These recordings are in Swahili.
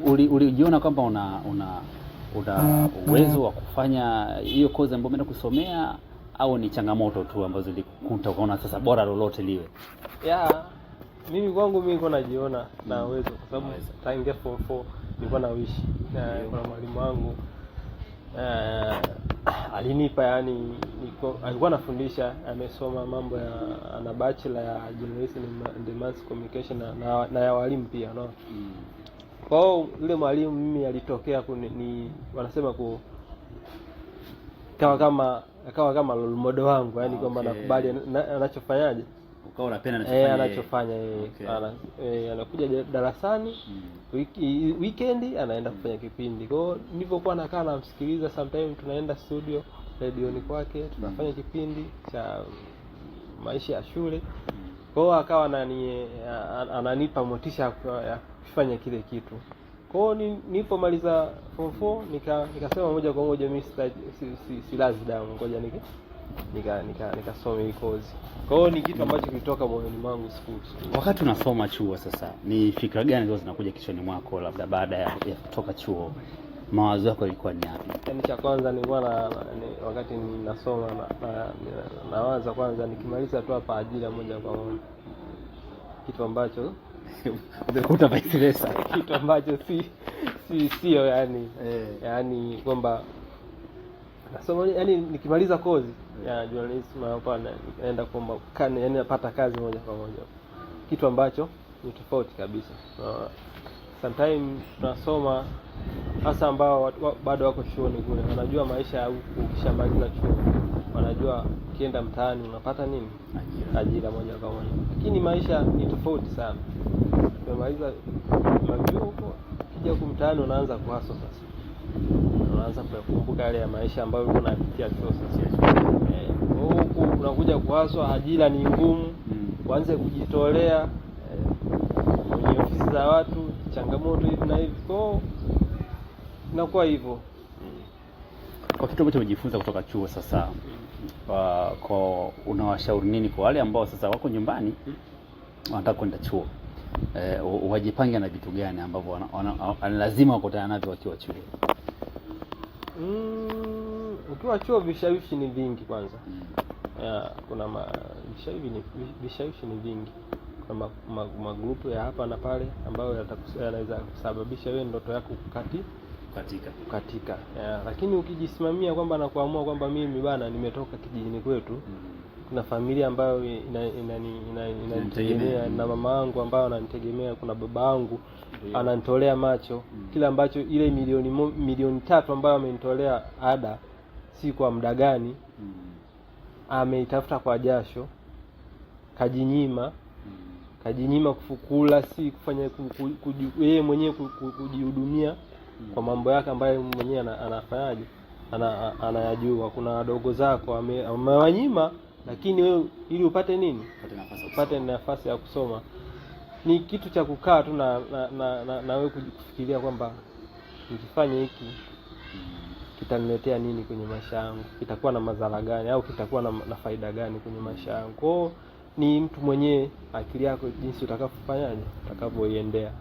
Ulijiona kwamba una uwezo wa kufanya hiyo kozi ambayo umeenda kusomea, au ni changamoto tu ambazo zilikukuta ukaona sasa bora lolote liwe? Mimi kwangu mimi niko najiona na uwezo, kwa sababu tangia form 4 nilikuwa na wish kuna mwalimu wangu alinipa, yani alikuwa anafundisha, amesoma mambo ya ana bachelor ya journalism and mass communication na ya walimu pia, no. Kwa hiyo yule mwalimu mimi alitokea wanasema akawa kama role model wangu, yani kwamba nakubali anachofanyaje, ukawa unapenda anachofanya yeye. Anakuja darasani weekend anaenda kufanya kipindi. Kwa hiyo nilipokuwa nakaa namsikiliza, sometimes tunaenda studio redioni kwake tunafanya kipindi cha maisha ya shule. Kwa hiyo akawa ananipa motisha ya kufanya kile kitu. Kwa hiyo nilipomaliza form 4 nikasema moja kwa moja mimi si lazi damu, ngoja nikasome hii course. Kwa hiyo ni kitu ambacho kilitoka moyoni mwangu siku. Wakati unasoma chuo sasa, ni fikra gani zile zinakuja kichwani mwako, labda baada ya kutoka chuo? Mawazo yako yalikuwa ni yapi? Yaani cha kwanza nilikuwa wakati ninasoma nawaza kwanza nikimaliza tu hapa ajira moja kwa moja. Kitu ambacho umekuta vice versa. Kitu ambacho sio yani kwamba nasoma, yani nikimaliza kozi ya journalism hapa naenda kwamba yani napata kazi moja kwa moja, kitu ambacho ni tofauti kabisa. Sometimes tunasoma hasa ambao bado wako chuoni kule, wanajua maisha ya huku, ukishamaliza chuo wanajua ukienda mtaani unapata nini, ajira moja kwa moja, lakini maisha ni tofauti sana. Tumemaliza mavyuo huko, kija huku mtaani unaanza kuhaso sasa, unaanza kukumbuka yale ya maisha ambayo ulikuwa unapitia chuo sasa. Huku unakuja kuhaswa, ajira ni ngumu, uanze kujitolea kwenye ofisi za watu, changamoto hivi na hivi, kwa inakuwa hivyo. Kwa kitu ambacho umejifunza kutoka chuo sasa, kwa unawashauri nini kwa wale ambao sasa wako nyumbani wanataka kwenda chuo? Wajipange na vitu gani ambavyo lazima wakutane navyo wakiwa chuo? Ukiwa chuo vishawishi ni vingi kwanza. Kuna vishawishi ni vingi. Kuna magrupu ya hapa na pale ambayo yanaweza kusababisha wewe ndoto yako kukatika. Lakini ukijisimamia kwamba na kuamua kwamba mimi bana nimetoka kijijini kwetu, kuna familia ambayo inanitegemea, na mama yangu ambayo ananitegemea, kuna baba yangu ananitolea macho, kila ambacho ile milioni 3 ambayo amenitolea ada, si kwa muda gani ameitafuta kwa jasho, kajinyima kufukula, si kufanya yeye mwenyewe kujihudumia kwa mambo yake ambayo mwenyewe anafanyaje, anayajua. Kuna wadogo zako amewanyima, lakini wewe ili upate nini, upate nafasi ya kusoma, ni kitu cha kukaa tu na wewe kufikiria kwamba nikifanya hiki kitaniletea nini kwenye maisha yangu, kitakuwa na madhara gani au kitakuwa na faida gani kwenye maisha yangu. Kwa ni mtu mwenyewe akili yako jinsi utakavyofanyaje, utakavyoiendea.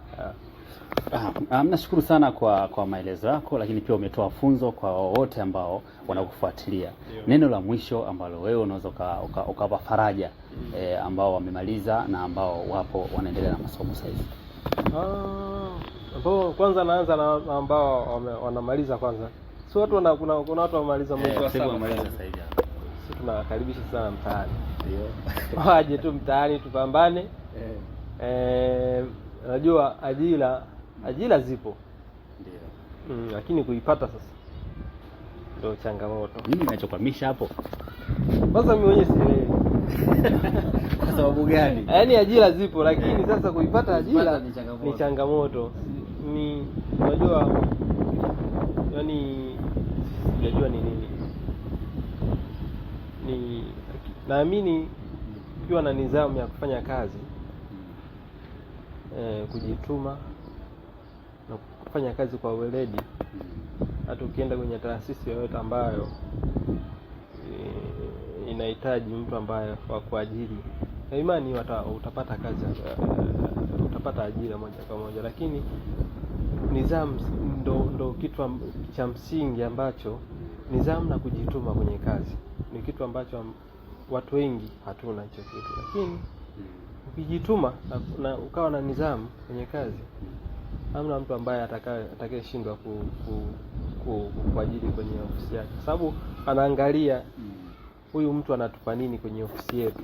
Nashukuru sana kwa maelezo yako, lakini pia umetoa funzo kwa wote ambao wanakufuatilia. Neno la mwisho ambalo wewe unaweza ukawapa faraja ambao wamemaliza na ambao wapo wanaendelea na masomo sasa hivi? Kwanza naanza na ambao wanamaliza kwanza. Si watu kuna watu wamaliza mwezi wa 7 sasa hivi. Sisi tunakaribisha sana mtaani. Ndio. Waje tu mtaani tupambane. Najua ajira zipo. Ndio. Lakini kuipata sasa ndio changamoto. Nini kinachokwamisha hapo? Kwanza mimi mwenyewe sielewi. Kwa sababu gani? Yaani ajira zipo, lakini sasa kuipata ajira ni changamoto. Unajua yani sijajua ni nini. Naamini ukiwa na nidhamu ya kufanya kazi, kujituma na kufanya kazi kwa weledi, hata ukienda kwenye taasisi yoyote ambayo inahitaji mtu ambaye wa kuajiri, na imani utapata kazi, utapata ajira moja kwa moja. Lakini nidhamu ndo kitu cha msingi ambacho, nidhamu na kujituma kwenye kazi ni kitu ambacho watu wengi hatuna hicho kitu. Lakini ukijituma na ukawa na nidhamu kwenye kazi, hamna mtu ambaye atakayeshindwa kuajiri kwenye ofisi yake, sababu anaangalia huyu mtu anatupa nini kwenye ofisi yetu.